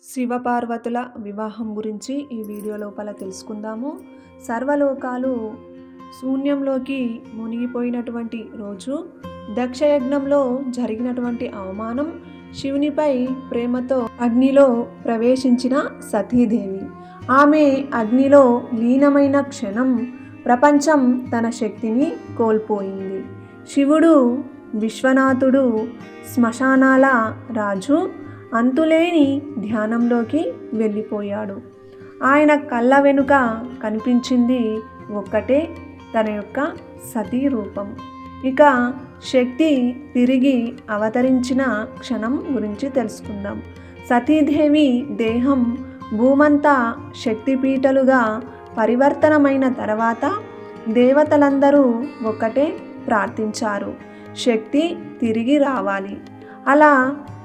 శివపార్వతుల వివాహం గురించి ఈ వీడియో లోపల తెలుసుకుందాము. సర్వలోకాలు శూన్యంలోకి మునిగిపోయినటువంటి రోజు, దక్షయజ్ఞంలో జరిగినటువంటి అవమానం, శివునిపై ప్రేమతో అగ్నిలో ప్రవేశించిన సతీదేవి. ఆమె అగ్నిలో లీనమైన క్షణం ప్రపంచం తన శక్తిని కోల్పోయింది. శివుడు విశ్వనాథుడు శ్మశానాల రాజు అంతులేని ధ్యానంలోకి వెళ్ళిపోయాడు. ఆయన కళ్ళ వెనుక కనిపించింది ఒక్కటే తన యొక్క సతీ రూపం. ఇక శక్తి తిరిగి అవతరించిన క్షణం గురించి తెలుసుకుందాం. సతీదేవి దేహం భూమంతా శక్తిపీఠలుగా పరివర్తనమైన తర్వాత దేవతలందరూ ఒక్కటే ప్రార్థించారు, శక్తి తిరిగి రావాలి. అలా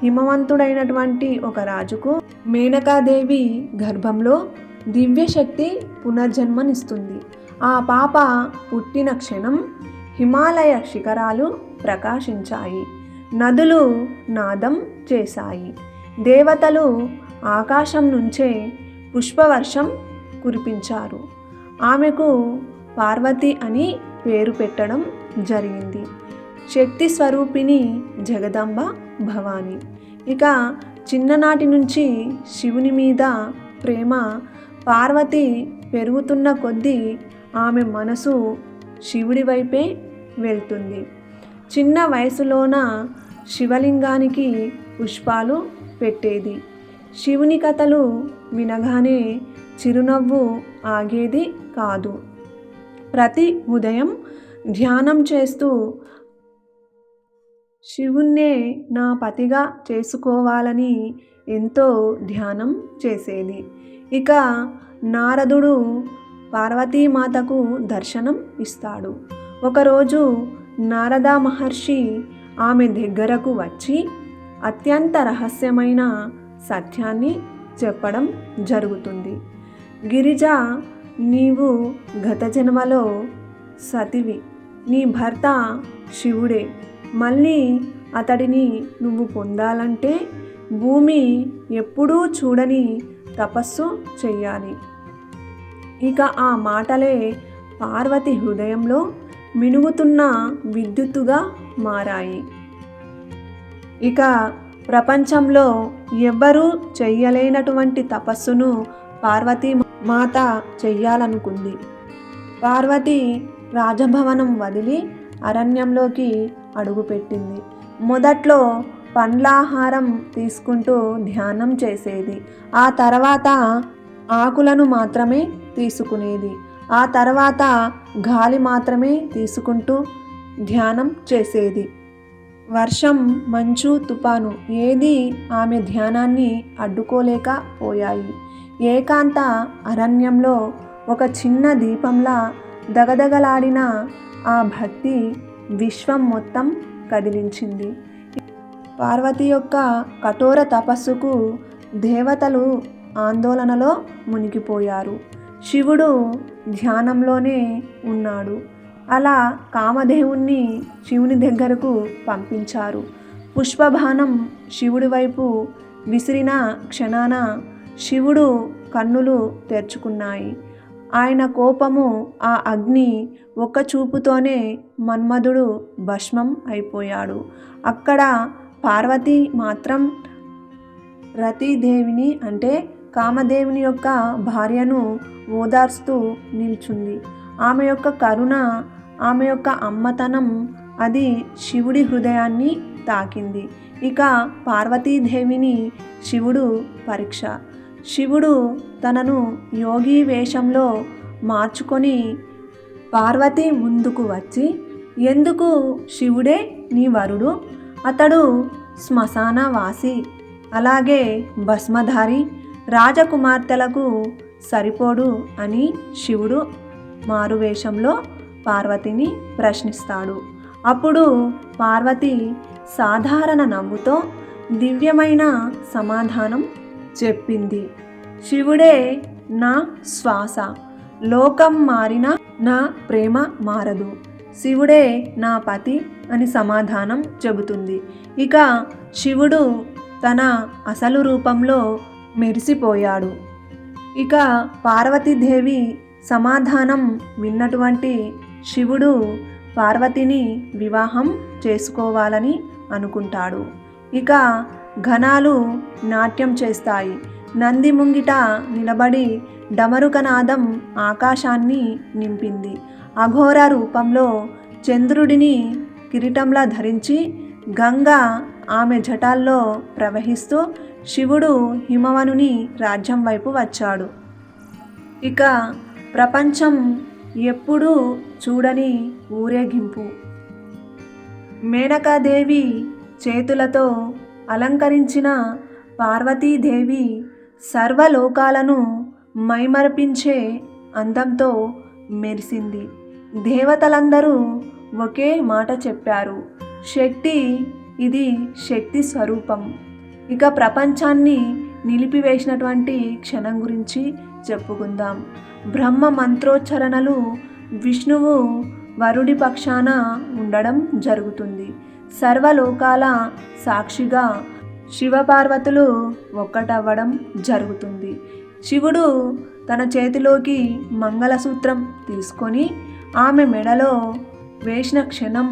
హిమవంతుడైనటువంటి ఒక రాజుకు మేనకాదేవి గర్భంలో దివ్యశక్తి పునర్జన్మనిస్తుంది. ఆ పాప పుట్టిన క్షణం హిమాలయ శిఖరాలు ప్రకాశించాయి, నదులు నాదం చేశాయి, దేవతలు ఆకాశం నుంచే పుష్పవర్షం కురిపించారు. ఆమెకు పార్వతి అని పేరు పెట్టడం జరిగింది. శక్తి స్వరూపిణి జగదంబ భవాని. ఇక చిన్ననాటి నుంచి శివుని మీద ప్రేమ పార్వతి పెరుగుతున్న కొద్దీ ఆమె మనసు శివుడి వైపే వెళ్తుంది. చిన్న వయసులోన శివలింగానికి పుష్పాలు పెట్టేది. శివుని కథలు వినగానే చిరునవ్వు ఆగేది కాదు. ప్రతి ఉదయం ధ్యానం చేస్తూ శివుణ్ణే నా పతిగా చేసుకోవాలని ఎంతో ధ్యానం చేసేది. ఇక నారదుడు పార్వతీమాతకు దర్శనం ఇస్తాడు. ఒకరోజు నారద మహర్షి ఆమె దగ్గరకు వచ్చి అత్యంత రహస్యమైన సత్యాన్ని చెప్పడం జరుగుతుంది. గిరిజ, నీవు గత జన్మలో సతివి, నీ భర్త శివుడే. మళ్ళీ అతడిని నువ్వు పొందాలంటే భూమి ఎప్పుడూ చూడని తపస్సు చెయ్యాలి. ఇక ఆ మాటలే పార్వతి హృదయంలో మినుగుతున్న విద్యుత్తుగా మారాయి. ఇక ప్రపంచంలో ఎవ్వరూ చెయ్యలేనటువంటి తపస్సును పార్వతీ మాత చెయ్యాలనుకుంది. పార్వతి రాజభవనం వదిలి అరణ్యంలోకి అడుగుపెట్టింది. మొదట్లో పండ్లాహారం తీసుకుంటూ ధ్యానం చేసేది. ఆ తర్వాత ఆకులను మాత్రమే తీసుకునేది. ఆ తర్వాత గాలి మాత్రమే తీసుకుంటూ ధ్యానం చేసేది. వర్షం, మంచు, తుపాను ఏది ఆమె ధ్యానాన్ని అడ్డుకోలేకపోయాయి. ఏకాంత అరణ్యంలో ఒక చిన్న దీపంలా దగదగలాడిన ఆ భక్తి విశ్వం మొత్తం కదిలించింది. పార్వతి యొక్క కఠోర తపస్సుకు దేవతలు ఆందోళనలో మునిగిపోయారు. శివుడు ధ్యానంలోనే ఉన్నాడు. అలా కామదేవుణ్ణి శివుని దగ్గరకు పంపించారు. పుష్పబాణం శివుడి వైపు విసిరిన క్షణాన శివుడు కన్నులు తెరుచుకున్నాయి. ఆయన కోపము, ఆ అగ్ని ఒక్క చూపుతోనే మన్మధుడు భస్మం అయిపోయాడు. అక్కడ పార్వతి మాత్రం రతీదేవిని అంటే కామదేవుని యొక్క భార్యను ఓదార్స్తూ నిల్చుంది. ఆమె యొక్క కరుణ, ఆమె యొక్క అమ్మతనం అది శివుడి హృదయాన్ని తాకింది. ఇక పార్వతీదేవిని శివుడు పరీక్ష. శివుడు తనను యోగి వేషంలో మార్చుకొని పార్వతి ముందుకు వచ్చి, ఎందుకు శివుడే నీ వరుడు? అతడు శ్మశాన వాసి, అలాగే భస్మధారి, రాజకుమార్తెలకు సరిపోడు అని శివుడు మారువేషంలో పార్వతిని ప్రశ్నిస్తాడు. అప్పుడు పార్వతి సాధారణ నవ్వుతో దివ్యమైన సమాధానం చెప్పింది. శివుడే నా శ్వాస, లోకం మారిన నా ప్రేమ మారదు. శివుడే నా పతి అని సమాధానం చెబుతుంది. ఇక శివుడు తన అసలు రూపంలో మెరిసిపోయాడు. ఇక పార్వతీదేవి సమాధానం విన్నటువంటి శివుడు పార్వతిని వివాహం చేసుకోవాలని అనుకుంటాడు. ఇక ఘనాలు నాట్యం చేస్తాయి. నంది ముంగిట నిలబడి డమరుకనాదం ఆకాశాన్ని నింపింది. అఘోర రూపంలో చంద్రుడిని కిరీటంలా ధరించి గంగ ఆమె జటాల్లో ప్రవహిస్తూ శివుడు హిమవనుని రాజ్యం వైపు వచ్చాడు. ఇక ప్రపంచం ఎప్పుడూ చూడని ఊరేగింపు. మేనకాదేవి చేతులతో అలంకరించిన పార్వతీదేవి సర్వలోకాలను మైమరపించే అందంతో మెరిసింది. దేవతలందరూ ఒకే మాట చెప్పారు, శక్తి, ఇది శక్తి స్వరూపం. ఇక ప్రపంచాన్ని నిలిపివేసినటువంటి క్షణం గురించి చెప్పుకుందాం. బ్రహ్మ మంత్రోచ్చరణలు, విష్ణువు వరుడి పక్షాన ఉండడం జరుగుతుంది. సర్వలోకాల సాక్షిగా శివపార్వతులు ఒక్కటవ్వడం జరుగుతుంది. శివుడు తన చేతిలోకి మంగళసూత్రం తీసుకొని ఆమె మెడలో వేసిన క్షణం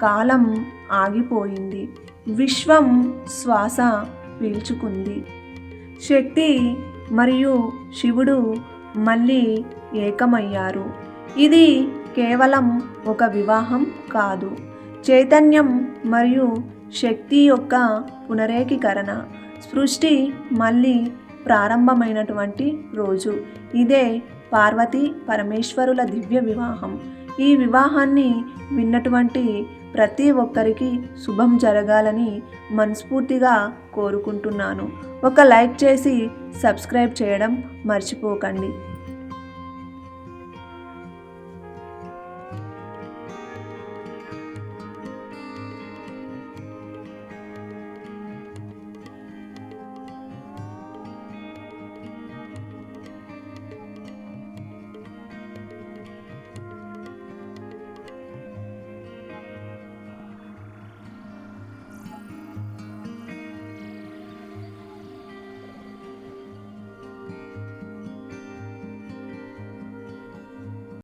కాలం ఆగిపోయింది. విశ్వం శ్వాస పీల్చుకుంది. శక్తి మరియు శివుడు మళ్ళీ ఏకమయ్యారు. ఇది కేవలం ఒక వివాహం కాదు, చైతన్యం మరియు శక్తి యొక్క పునరేకీకరణ. సృష్టి మళ్ళీ ప్రారంభమైనటువంటి రోజు. ఇదే పార్వతీ పరమేశ్వరుల దివ్య వివాహం. ఈ వివాహాన్ని విన్నటువంటి ప్రతి ఒక్కరికి శుభం జరగాలని మనస్ఫూర్తిగా కోరుకుంటున్నాను. ఒక లైక్ చేసి సబ్స్క్రైబ్ చేయడం మర్చిపోకండి.